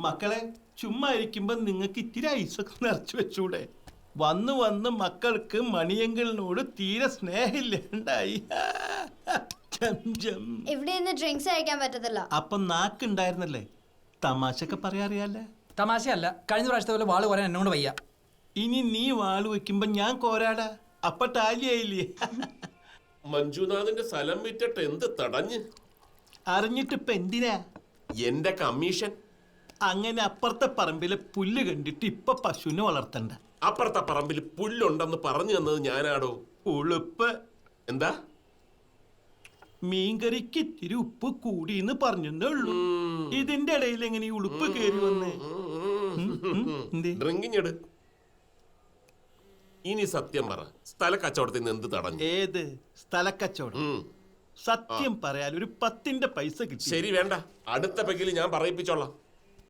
മക്കളെ ചുമ്മാ ഇരിക്കുമ്പോ നിങ്ങൾക്ക് ഇത്തിരി ഐസൊക്കെ നിറച്ചു വെച്ചൂടെ? വന്ന് വന്ന് മക്കൾക്ക് മണിയങ്കളിനോട് തീരെ സ്നേഹമില്ലാണ്ടായി. ഇവിടെ നിന്ന് ഡ്രിങ്ക്സ് കഴിക്കാൻ പറ്റത്തില്ല. അപ്പൊ നാക്കുണ്ടായിരുന്നല്ലേ, തമാശയൊക്കെ പറയാറിയാലേ? തമാശയല്ല, കഴിഞ്ഞ പ്രാവശ്യത്തെ പോലെ വാള് പറയാൻ എന്നോട് വയ്യ. ഇനി നീ വാള് വെക്കുമ്പോ ഞാൻ കോരാടാ, അപ്പൊ ടാലിയായില്ലേ? മഞ്ജുനാഥിന്റെ സ്ഥലം വിറ്റിട്ട് എന്ത് തടഞ്ഞ്? അറിഞ്ഞിട്ടിപ്പ എന്തിനാ? എന്റെ കമ്മീഷൻ. അങ്ങനെ അപ്പുറത്തെ പറമ്പിലെ പുല്ല് കണ്ടിട്ട് ഇപ്പൊ പശുവിനെ വളർത്തണ്ട. അപ്പുറത്തെ പറമ്പിൽ പുല്ലുണ്ടെന്ന് പറഞ്ഞു തന്നത് ഞാനാടോ. ഉളുപ്പ്. എന്താ? മീൻകറിക്ക് ഇത്തിരി ഉപ്പ് കൂടിന്ന് പറഞ്ഞേ ഉള്ളൂ. ഇതിന്റെ ഇടയിൽ എങ്ങനെ ഈ ഉളുപ്പ് കയറി വന്നേ? ഡ്രിങ്കിങ് എടു. ഇനി സത്യം പറ, സ്ഥല കച്ചവടത്തിൽ നിന്ന് എന്ത് തടഞ്ഞു? ഏത് സ്ഥലക്കച്ചവടം? സത്യം പറയാൻ ഒരു 10 പൈസ കിട്ടി. ശരി, വേണ്ട, അടുത്ത പെക്കിൽ ഞാൻ പറയിപ്പിച്ചോളാം.